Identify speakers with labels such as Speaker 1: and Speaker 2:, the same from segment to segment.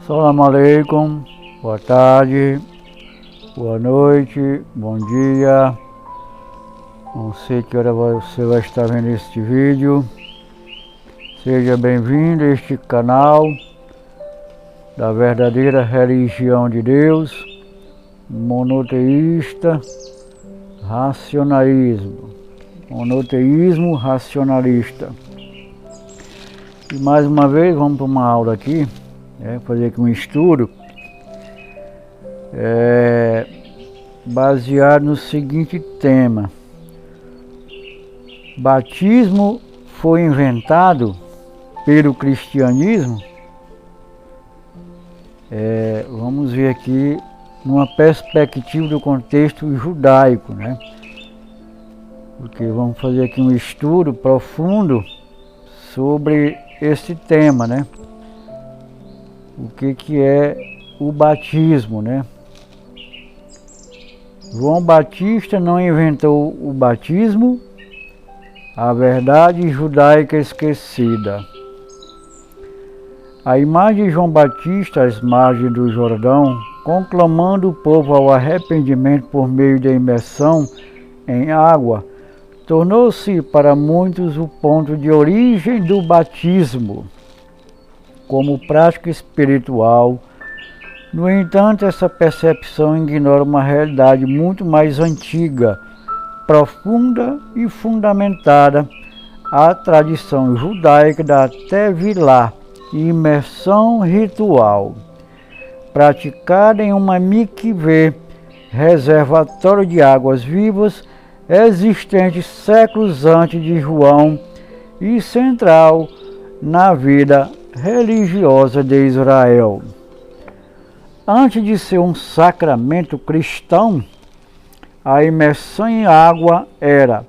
Speaker 1: Salam aleikum, boa tarde, boa noite, bom dia. Não sei que hora você vai estar vendo este vídeo. Seja bem-vindo a este canal da verdadeira religião de Deus, monoteísta, racionalismo, monoteísmo racionalista. E mais uma vez vamos para uma aula aqui, fazer aqui um estudo baseado no seguinte tema: batismo foi inventado pelo cristianismo? Vamos ver aqui numa perspectiva do contexto judaico, porque vamos fazer aqui um estudo profundo sobre esse tema, o que é o batismo, João Batista não inventou o batismo, a verdade judaica esquecida. A imagem de João Batista às margens do Jordão, conclamando o povo ao arrependimento por meio da imersão em água, tornou-se para muitos o ponto de origem do batismo como prática espiritual. No entanto, essa percepção ignora uma realidade muito mais antiga, profunda e fundamentada. A tradição judaica da Tevilá, imersão ritual, praticada em uma mikveh, reservatório de águas vivas, existente séculos antes de João e central na vida religiosa de Israel. Antes de ser um sacramento cristão, a imersão em água era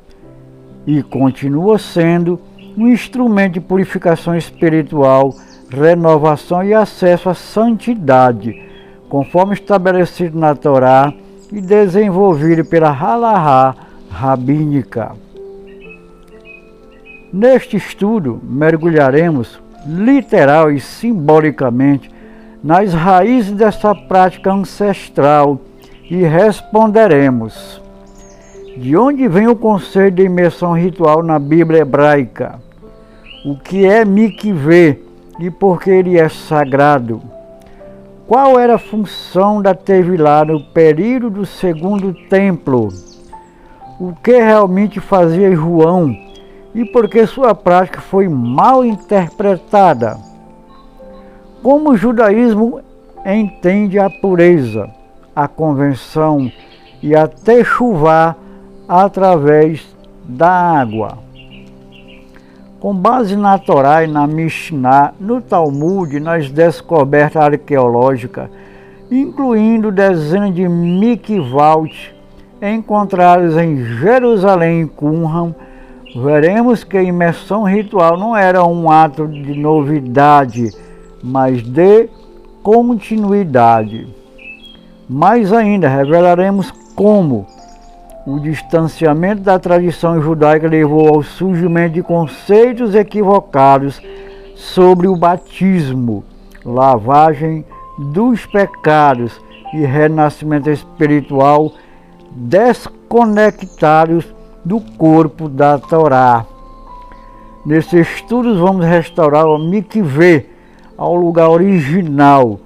Speaker 1: e continua sendo um instrumento de purificação espiritual, renovação e acesso à santidade, conforme estabelecido na Torá e desenvolvido pela Halahá rabínica. Neste estudo, mergulharemos literal e simbolicamente nas raízes dessa prática ancestral e responderemos: de onde vem o conceito de imersão ritual na Bíblia hebraica? O que é mikveh e por que ele é sagrado? Qual era a função da Tevilá no período do Segundo Templo? O que realmente fazia João e por que sua prática foi mal interpretada? Como o judaísmo entende a pureza, a convenção e a techuvá através da água? Com base na Torá e na Mishnah, no Talmud e nas descobertas arqueológicas, incluindo dezenas de mikvot encontrados em Jerusalém e Qumran, veremos que a imersão ritual não era um ato de novidade, mas de continuidade. Mais ainda, revelaremos como o distanciamento da tradição judaica levou ao surgimento de conceitos equivocados sobre o batismo, lavagem dos pecados e renascimento espiritual, desconectados do corpo da Torá. Nesses estudos vamos restaurar o mikveh ao lugar original,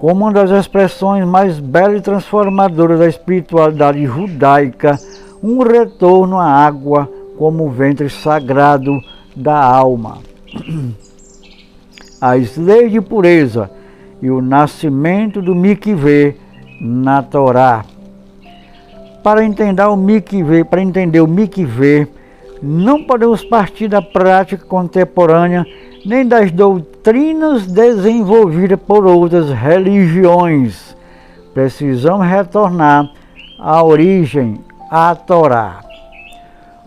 Speaker 1: como uma das expressões mais belas e transformadoras da espiritualidade judaica, um retorno à água como o ventre sagrado da alma. As leis de pureza e o nascimento do mikveh na Torá. Para entender o mikveh, não podemos partir da prática contemporânea nem das doutrinas desenvolvidas por outras religiões. Precisamos retornar à origem, à Torá.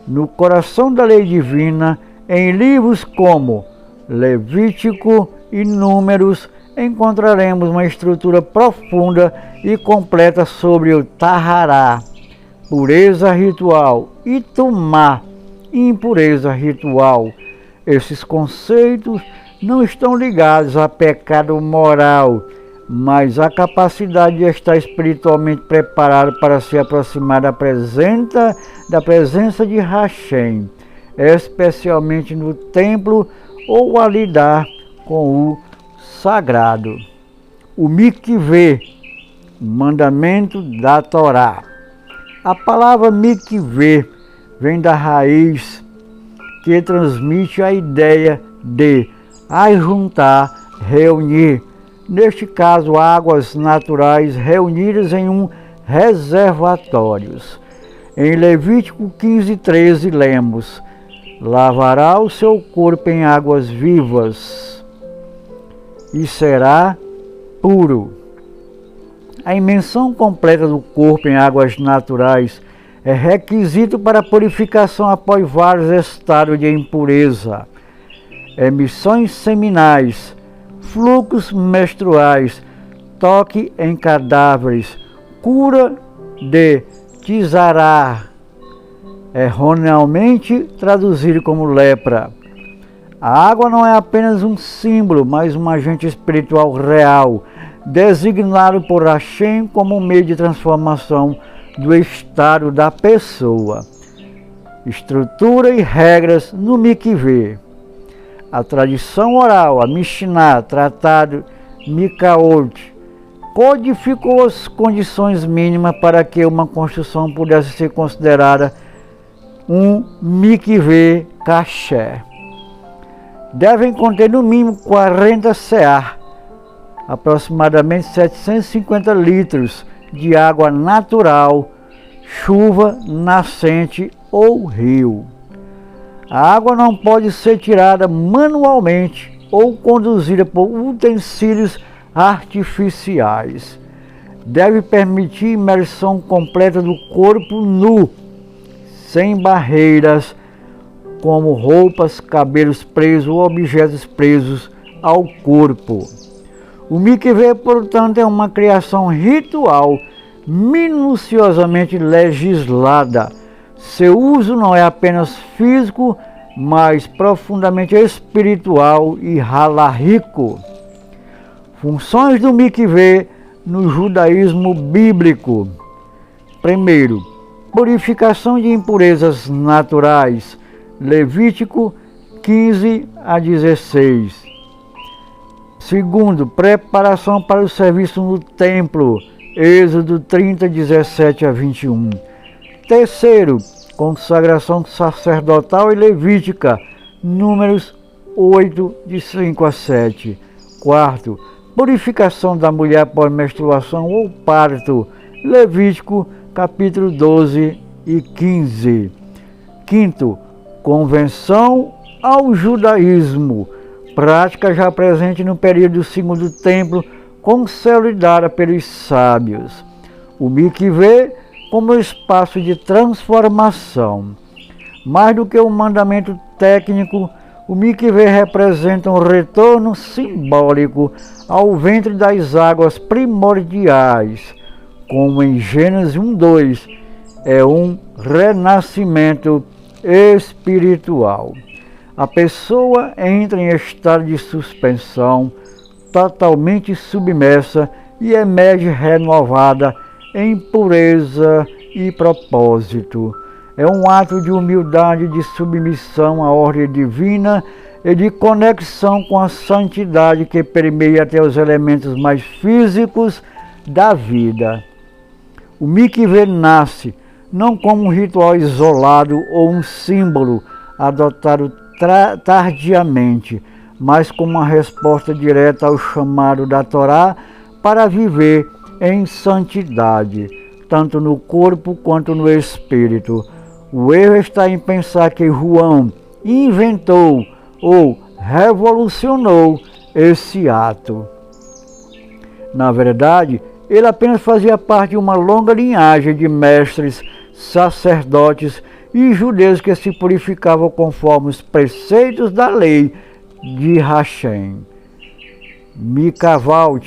Speaker 1: No coração da lei divina, em livros como Levítico e Números, encontraremos uma estrutura profunda e completa sobre o Tahará, pureza ritual, e Tumá, impureza ritual. Esses conceitos não estão ligados a pecado moral, mas a capacidade de estar espiritualmente preparado para se aproximar da presença de Hashem, especialmente no templo ou a lidar com o sagrado. O mikveh, mandamento da Torá. A palavra mikveh vem da raiz que transmite a ideia de ajuntar, reunir, neste caso águas naturais reunidas em um reservatório. Em Levítico 15:13 lemos: lavará o seu corpo em águas vivas e será puro. A imersão completa do corpo em águas naturais é requisito para a purificação após vários estados de impureza, emissões seminais, fluxos menstruais, toque em cadáveres, cura de Tizará, erroneamente traduzido como lepra. A água não é apenas um símbolo, mas um agente espiritual real, designado por Hashem como meio de transformação do estado da pessoa. Estrutura e regras no mikveh. A tradição oral, a Mishnah, tratado Mikaot, codificou as condições mínimas para que uma construção pudesse ser considerada um mikveh kasher. Devem conter no mínimo 40 seah, aproximadamente 750 litros de água natural, chuva, nascente ou rio. A água não pode ser tirada manualmente ou conduzida por utensílios artificiais. Deve permitir imersão completa do corpo nu, sem barreiras, como roupas, cabelos presos ou objetos presos ao corpo. O mikveh, portanto, é uma criação ritual minuciosamente legislada. Seu uso não é apenas físico, mas profundamente espiritual e halakhico. Funções do mikveh no judaísmo bíblico. Primeiro, purificação de impurezas naturais. Levítico 15:16. Segundo, preparação para o serviço no templo. Êxodo 30:17-21. Terceiro, consagração sacerdotal e levítica. Números 8:5-7. Quarto, purificação da mulher após menstruação ou parto. Levítico capítulo 12 e 15. Quinto, convenção ao judaísmo, prática já presente no período do Segundo Templo, consolidada pelos sábios. O mikveh como espaço de transformação. Mais do que um mandamento técnico, o mikveh representa um retorno simbólico ao ventre das águas primordiais, como em Gênesis 1:2, é um renascimento espiritual. A pessoa entra em estado de suspensão, totalmente submersa e emerge renovada em pureza e propósito. É um ato de humildade, de submissão à ordem divina e de conexão com a santidade que permeia até os elementos mais físicos da vida. O mikveh nasce não como um ritual isolado ou um símbolo adotado tardiamente, mas como uma resposta direta ao chamado da Torá para viver em santidade, tanto no corpo quanto no espírito. O erro está em pensar que João inventou ou revolucionou esse ato. Na verdade, ele apenas fazia parte de uma longa linhagem de mestres, sacerdotes e judeus que se purificavam conforme os preceitos da lei de Hashem. Mikavalt,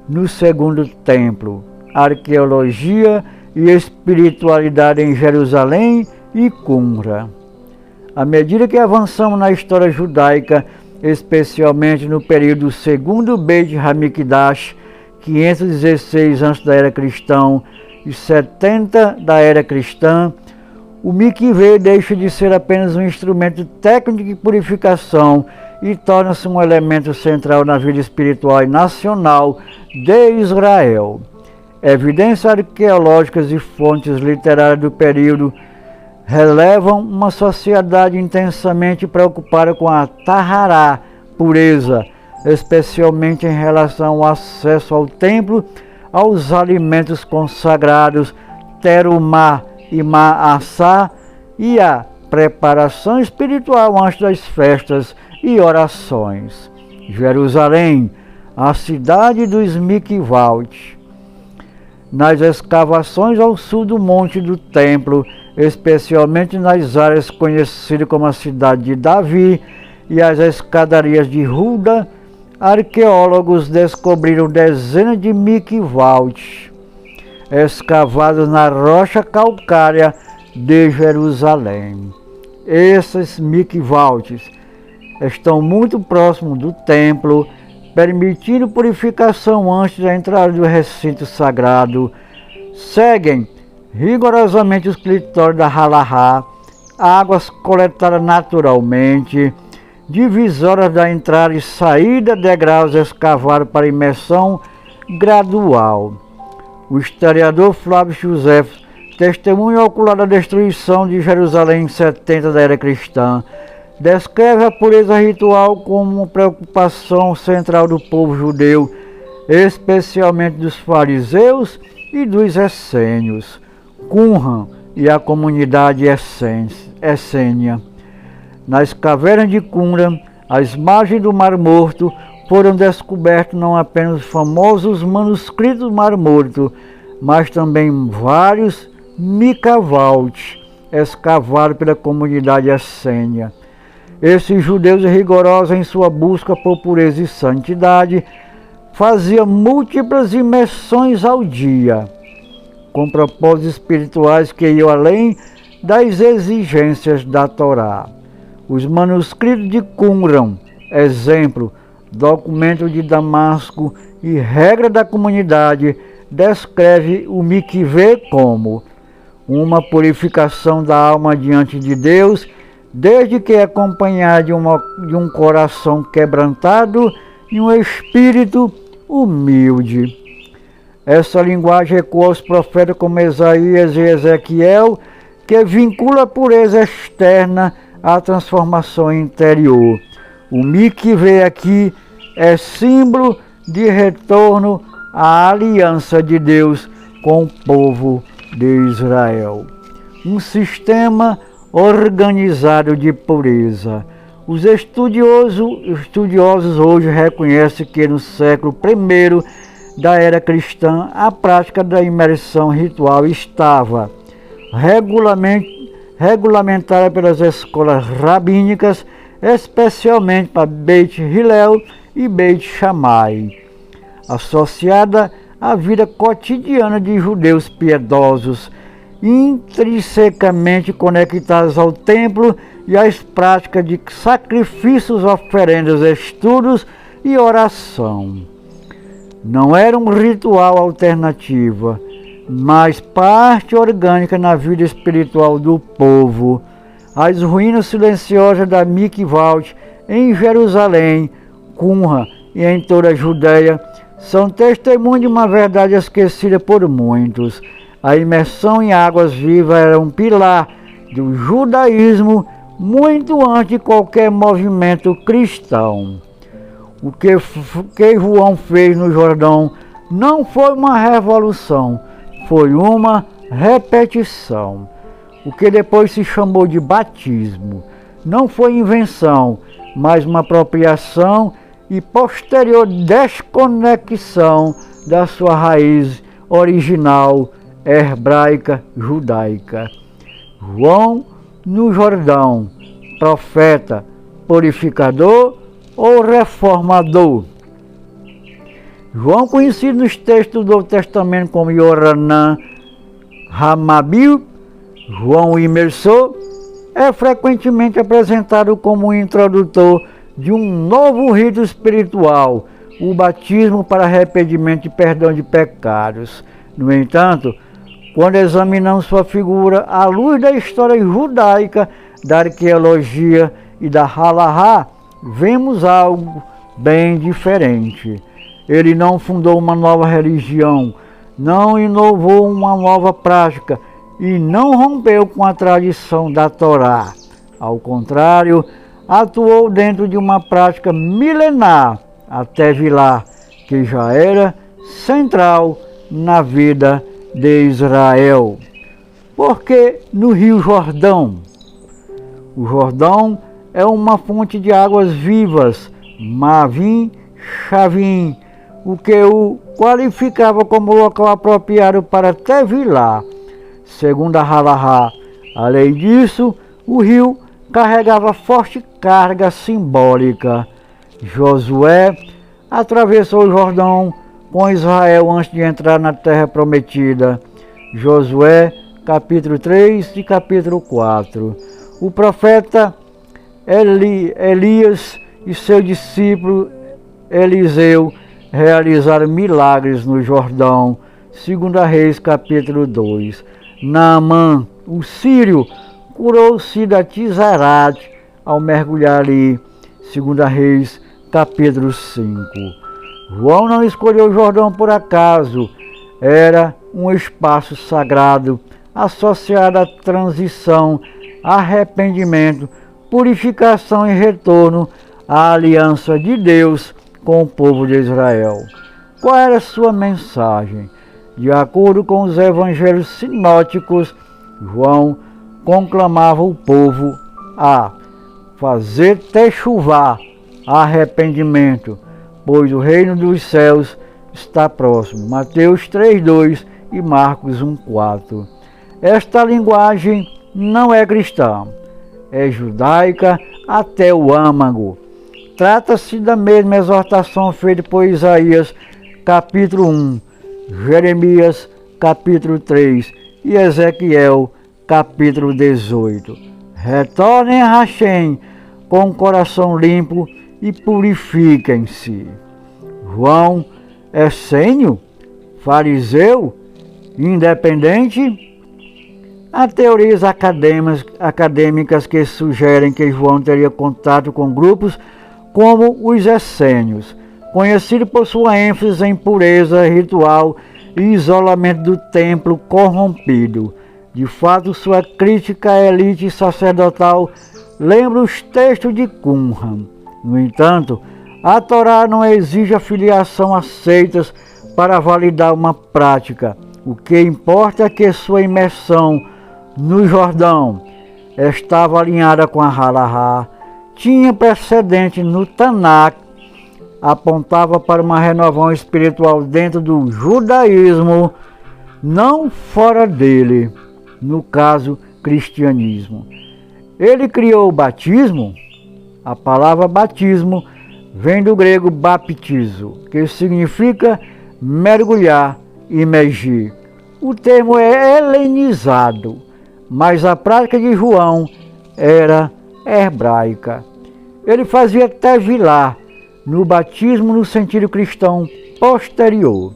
Speaker 1: no Segundo Templo, arqueologia e espiritualidade em Jerusalém e Qumran. À medida que avançamos na história judaica, especialmente no período do segundo Beit HaMikdash, 516 antes da era cristã e 70 da era cristã, o mikvé deixa de ser apenas um instrumento técnico de purificação e torna-se um elemento central na vida espiritual e nacional de Israel. Evidências arqueológicas e fontes literárias do período relevam uma sociedade intensamente preocupada com a tahará, pureza, especialmente em relação ao acesso ao templo, aos alimentos consagrados, terumá e ma'asá, e a preparação espiritual antes das festas e orações. Jerusalém, a cidade dos mikvot. Nas escavações ao sul do Monte do Templo, especialmente nas áreas conhecidas como a cidade de Davi e as escadarias de Ruda, arqueólogos descobriram dezenas de mikvot escavados na rocha calcária de Jerusalém. Esses mikvot estão muito próximos do templo, permitindo purificação antes da entrada do recinto sagrado. Seguem rigorosamente os critérios da halahá, águas coletadas naturalmente, divisórias da entrada e saída, degraus escavados para imersão gradual. O historiador Flávio José, testemunha ocular da destruição de Jerusalém em 70 da era cristã, descreve a pureza ritual como uma preocupação central do povo judeu, especialmente dos fariseus e dos essênios, Qumran e a comunidade essênia. Nas cavernas de Qumran, às margens do Mar Morto, foram descobertos não apenas os famosos manuscritos do Mar Morto, mas também vários mikvot escavados pela comunidade essênia. Esses judeus rigorosos em sua busca por pureza e santidade faziam múltiplas imersões ao dia, com propósitos espirituais que iam além das exigências da Torá. Os manuscritos de Qumran, exemplo, documento de Damasco e regra da comunidade, descreve o mikvé como uma purificação da alma diante de Deus, desde que é acompanhada de um coração quebrantado e um espírito humilde. Essa linguagem ecoa aos profetas como Isaías e Ezequiel, que vincula a pureza externa à transformação interior. O mikvé aqui é símbolo de retorno à aliança de Deus com o povo de Israel. Um sistema organizado de pureza. Os estudiosos hoje reconhecem que no século I da era cristã a prática da imersão ritual estava regulamentada pelas escolas rabínicas, especialmente para Beit Hillel e Beit Shammai, associada à vida cotidiana de judeus piedosos, intrinsecamente conectados ao templo e às práticas de sacrifícios, oferendas, estudos e oração. Não era um ritual alternativa, mas parte orgânica na vida espiritual do povo. As ruínas silenciosas da mikvot em Jerusalém, Qumran e em toda a Judéia são testemunho de uma verdade esquecida por muitos. A imersão em águas vivas era um pilar do judaísmo muito antes de qualquer movimento cristão. O que João fez no Jordão não foi uma revolução, foi uma repetição. O que depois se chamou de batismo não foi invenção, mas uma apropriação e posterior desconexão da sua raiz original hebraica judaica. João no Jordão, profeta, purificador ou reformador. João, conhecido nos textos do Novo Testamento como Yohanan Hamabil, João o Imersor, é frequentemente apresentado como o introdutor de um novo rito espiritual, o batismo para arrependimento e perdão de pecados. No entanto, quando examinamos sua figura à luz da história judaica, da arqueologia e da halahá, vemos algo bem diferente. Ele não fundou uma nova religião, não inovou uma nova prática e não rompeu com a tradição da Torá. Ao contrário, atuou dentro de uma prática milenar, até Vilá, que já era central na vida de Israel. Porque no Rio Jordão, o Jordão é uma fonte de águas vivas, Mavim, Chavim, o que o qualificava como local apropriado para Tevilá, segundo a halahá. Além disso, o rio carregava forte carga simbólica. Josué atravessou o Jordão com Israel antes de entrar na terra prometida. Josué, capítulo 3 e capítulo 4. O profeta Elias e seu discípulo Eliseu realizaram milagres no Jordão, 2 Reis, capítulo 2. Naamã, o sírio, curou-se da Tisarate ao mergulhar ali, 2 Reis, capítulo 5. João não escolheu o Jordão por acaso, era um espaço sagrado associado à transição, arrependimento, purificação e retorno à aliança de Deus com o povo de Israel. Qual era a sua mensagem? De acordo com os evangelhos sinóticos, João conclamava o povo a fazer techuvá, arrependimento, pois o reino dos céus está próximo. Mateus 3:2 e Marcos 1:4. Esta linguagem não é cristã, é judaica até o âmago. Trata-se da mesma exortação feita por Isaías, capítulo 1, Jeremias, capítulo 3 e Ezequiel, capítulo 18. Retornem a Hashem com o coração limpo e purifiquem-se. João essênio, fariseu, independente? Há teorias acadêmicas que sugerem que João teria contato com grupos como os essênios, conhecido por sua ênfase em pureza ritual e isolamento do templo corrompido. De fato, sua crítica à elite sacerdotal lembra os textos de Qumran. No entanto, a Torá não exige a filiação a seitas para validar uma prática. O que importa é que sua imersão no Jordão estava alinhada com a halahá, tinha precedente no Tanakh, apontava para uma renovação espiritual dentro do judaísmo, não fora dele, no caso, cristianismo. Ele criou o batismo. A palavra batismo vem do grego baptizo, que significa mergulhar, imergir. O termo é helenizado, mas a prática de João era hebraica. Ele fazia tevilá, no batismo no sentido cristão posterior.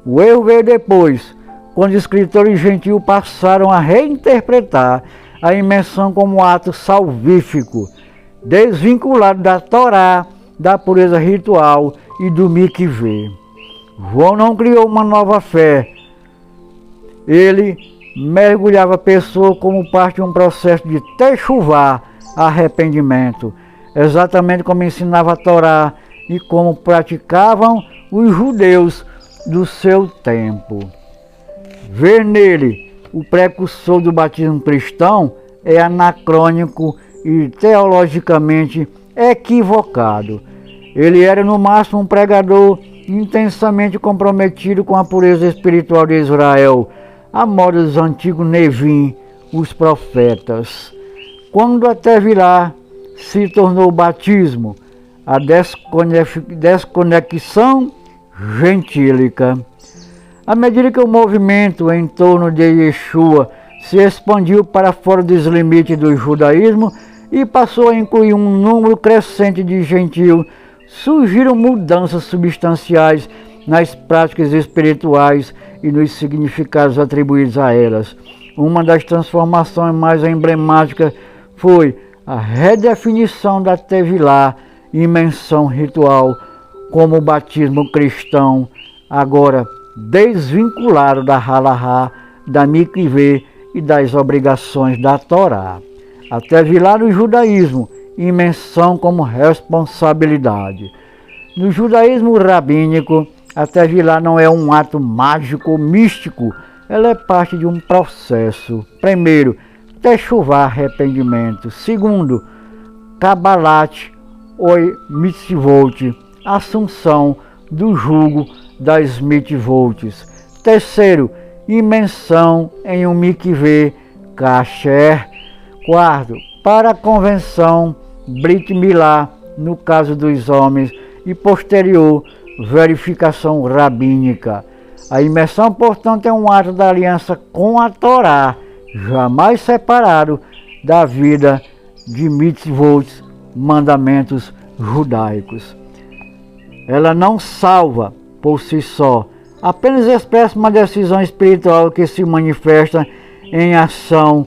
Speaker 1: O erro veio depois, quando escritores gentios passaram a reinterpretar a imersão como ato salvífico, desvinculado da Torá, da pureza ritual e do mikvê. João não criou uma nova fé. Ele mergulhava a pessoa como parte de um processo de techuvá, arrependimento, exatamente como ensinava a Torá e como praticavam os judeus do seu tempo. Ver nele o precursor do batismo cristão é anacrônico e teologicamente equivocado. Ele era no máximo um pregador intensamente comprometido com a pureza espiritual de Israel, a moda dos antigos Nevim, os profetas. Quando a tevilá se tornou batismo, a desconexão gentílica. À medida que o movimento em torno de Yeshua se expandiu para fora dos limites do judaísmo e passou a incluir um número crescente de gentios, surgiram mudanças substanciais nas práticas espirituais e nos significados atribuídos a elas. Uma das transformações mais emblemáticas foi a redefinição da Tevilá, imensão ritual, como o batismo cristão, agora desvinculado da Halahá, da Mikvê e das obrigações da Torá. A Tevilá no judaísmo, imensão como responsabilidade. No judaísmo rabínico, a Tevilá não é um ato mágico ou místico, ela é parte de um processo. Primeiro, techuvá, arrependimento. Segundo, Kabbalat oi mitzvot, assunção do jugo das mitzvot. Terceiro, imensão em um mikvê, kasher. Quarto, para a convenção Brit Milá, no caso dos homens, e posterior, verificação rabínica. A imersão, portanto, é um ato da aliança com a Torá, jamais separado da vida de mitzvot, mandamentos judaicos. Ela não salva por si só, apenas expressa uma decisão espiritual que se manifesta em ação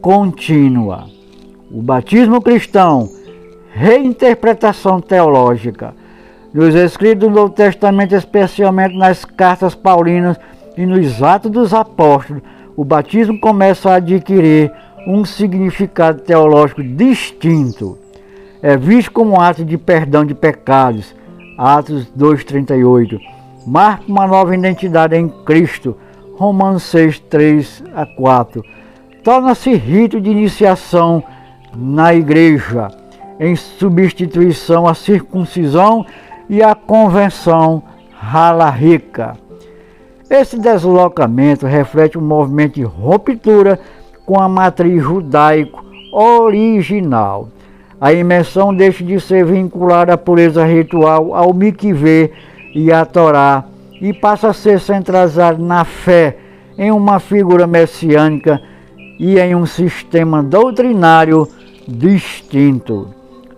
Speaker 1: contínua. O batismo cristão, reinterpretação teológica. Nos escritos do Novo Testamento, especialmente nas cartas paulinas e nos Atos dos Apóstolos, o batismo começa a adquirir um significado teológico distinto. É visto como um ato de perdão de pecados, Atos 2,38. Marca uma nova identidade em Cristo, Romanos 6, 3-4. Torna-se rito de iniciação na igreja, em substituição à circuncisão e à convenção halahíca. Esse deslocamento reflete um movimento de ruptura com a matriz judaico original. A imersão deixa de ser vinculada à pureza ritual, ao mikvê e à Torá, e passa a ser centralizada na fé, em uma figura messiânica e em um sistema doutrinário distinto.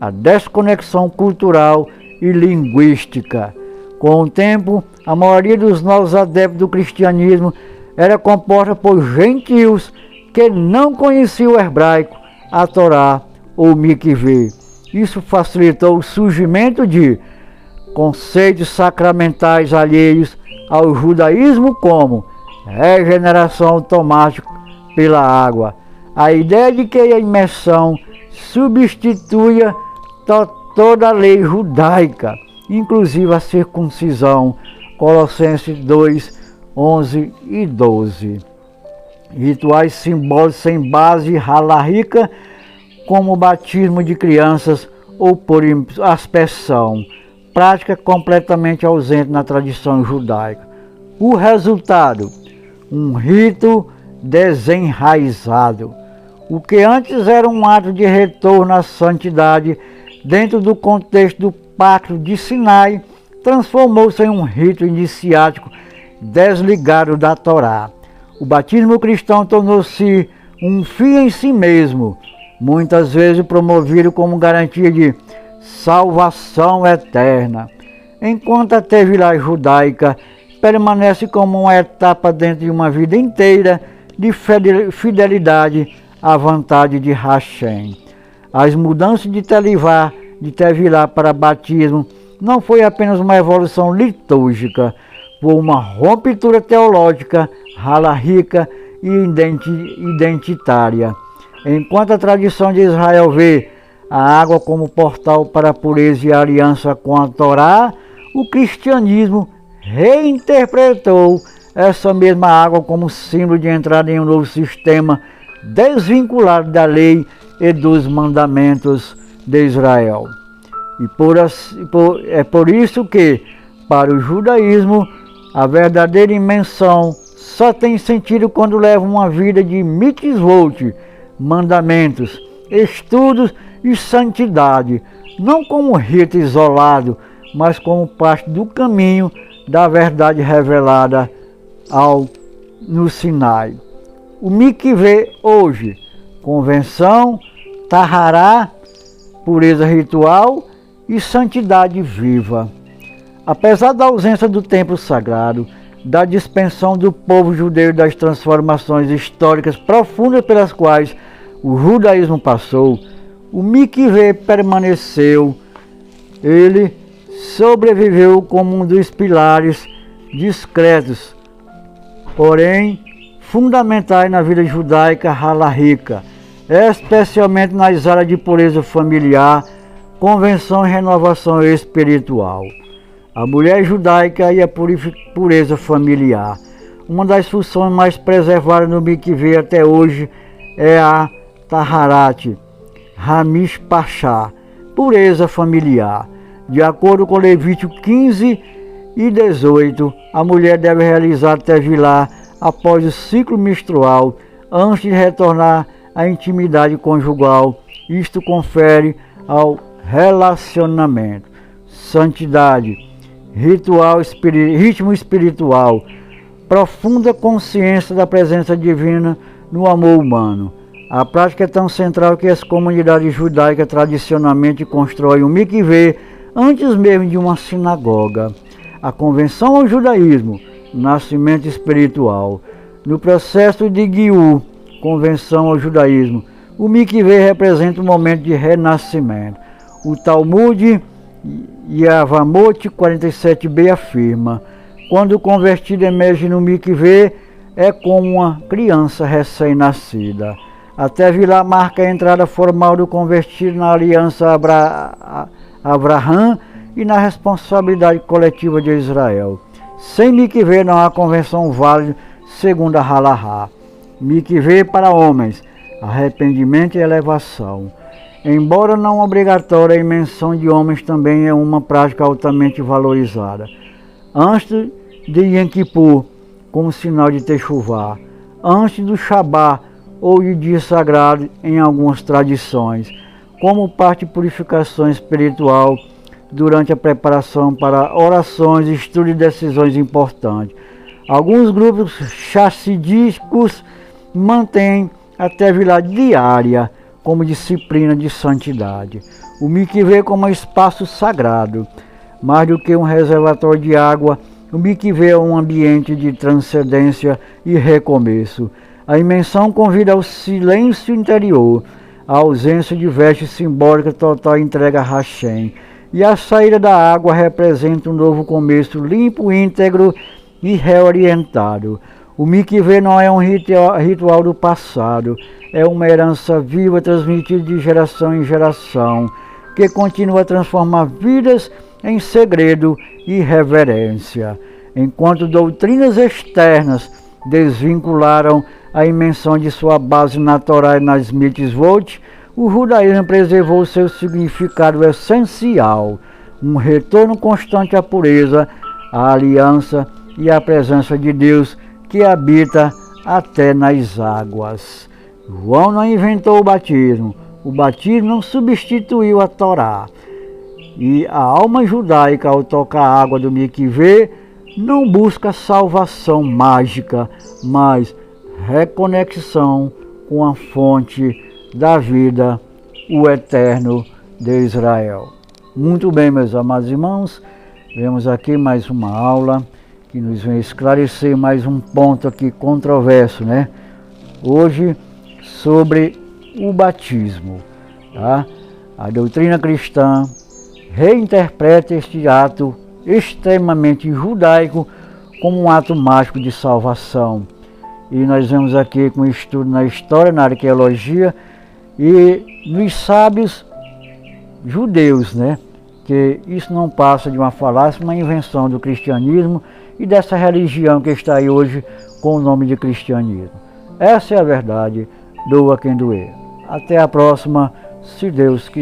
Speaker 1: A desconexão cultural e linguística. Com o tempo, a maioria dos novos adeptos do cristianismo era composta por gentios que não conheciam o hebraico, a Torá ou o mikvê. Isso facilitou o surgimento de conceitos sacramentais alheios ao judaísmo, como regeneração automática pela água. A ideia de que a imersão substituía toda a lei judaica, inclusive a circuncisão, Colossenses 2, 11 e 12. Rituais simbólicos sem base halahíca, como o batismo de crianças ou por aspersão, prática completamente ausente na tradição judaica. O resultado, um rito desenraizado. O que antes era um ato de retorno à santidade dentro do contexto do Pacto de Sinai, transformou-se em um rito iniciático desligado da Torá. O batismo cristão tornou-se um fim em si mesmo, muitas vezes promovido como garantia de salvação eterna, enquanto a Tevilá judaica permanece como uma etapa dentro de uma vida inteira de fidelidade à vontade de Hashem. As mudanças de Tevilá para batismo não foi apenas uma evolução litúrgica, foi uma ruptura teológica, halahíca e identitária. Enquanto a tradição de Israel vê a água como portal para a pureza e a aliança com a Torá, o cristianismo reinterpretou essa mesma água como símbolo de entrada em um novo sistema desvinculado da lei e dos mandamentos de Israel. É por isso que, para o judaísmo, a verdadeira imersão só tem sentido quando leva uma vida de mitzvot, mandamentos, estudos e santidade, não como rito isolado, mas como parte do caminho da verdade revelada no Sinai. O mikvê hoje, convenção, tahará, pureza ritual, e santidade viva. Apesar da ausência do templo sagrado, da dispensão do povo judeu e das transformações históricas profundas pelas quais o judaísmo passou, o mikvé permaneceu. Ele sobreviveu como um dos pilares discretos, porém fundamentais na vida judaica halahíca, especialmente nas áreas de pureza familiar, convenção e renovação espiritual. A mulher judaica e a pureza familiar. Uma das funções mais preservadas no mikvé até hoje é a Taharat Hamishpachá, pureza familiar. De acordo com Levítico 15 e 18, a mulher deve realizar tevilá após o ciclo menstrual, antes de retornar à intimidade conjugal. Isto confere ao relacionamento santidade, ritmo espiritual, profunda consciência da presença divina no amor humano. A prática é tão central que as comunidades judaicas tradicionalmente constroem um mikvé antes mesmo de uma sinagoga. A convenção ao judaísmo, nascimento espiritual. No processo de Giur, convenção ao judaísmo, o mikvé representa um momento de renascimento. O Talmud Yavamot 47b afirma: quando o convertido emerge no mikvé, é como uma criança recém-nascida. A tevilá marca a entrada formal do convertido na aliança Abraham e na responsabilidade coletiva de Israel. Sem mikvé não há convenção válida segundo a halahá. Mikvé para homens, arrependimento e elevação. Embora não obrigatória, a imersão de homens também é uma prática altamente valorizada. Antes de Yom Kippur, como sinal de Techuvá, antes do Shabá ou de dia sagrado em algumas tradições, como parte de purificação espiritual durante a preparação para orações, estudo e decisões importantes. Alguns grupos chassidísticos mantêm a tevilá diária como disciplina de santidade. O mikvé como espaço sagrado, mais do que um reservatório de água, o mikvé é um ambiente de transcendência e recomeço. A imersão convida ao silêncio interior, a ausência de veste simbólica total entrega a Hashem, e a saída da água representa um novo começo limpo, íntegro e reorientado. O mikvé não é um ritual do passado, é uma herança viva transmitida de geração em geração, que continua a transformar vidas em segredo e reverência. Enquanto doutrinas externas desvincularam a imersão de sua base natural nas mitzvot, o judaísmo preservou seu significado essencial, um retorno constante à pureza, à aliança e à presença de Deus que habita até nas águas. João não inventou o batismo não substituiu a Torá. E a alma judaica, ao tocar a água do mikvé, não busca salvação mágica, mas reconexão com a fonte da vida, o Eterno de Israel. Muito bem, meus amados irmãos, vemos aqui mais uma aula que nos vem esclarecer mais um ponto aqui controverso, né? Hoje, sobre o batismo, tá? A doutrina cristã reinterpreta este ato extremamente judaico como um ato mágico de salvação. E nós vemos aqui com estudo na história, na arqueologia e nos sábios judeus, né? Que isso não passa de uma falácia, uma invenção do cristianismo e dessa religião que está aí hoje com o nome de cristianismo. Essa é a verdade, doa quem doer. Até a próxima, se Deus quiser.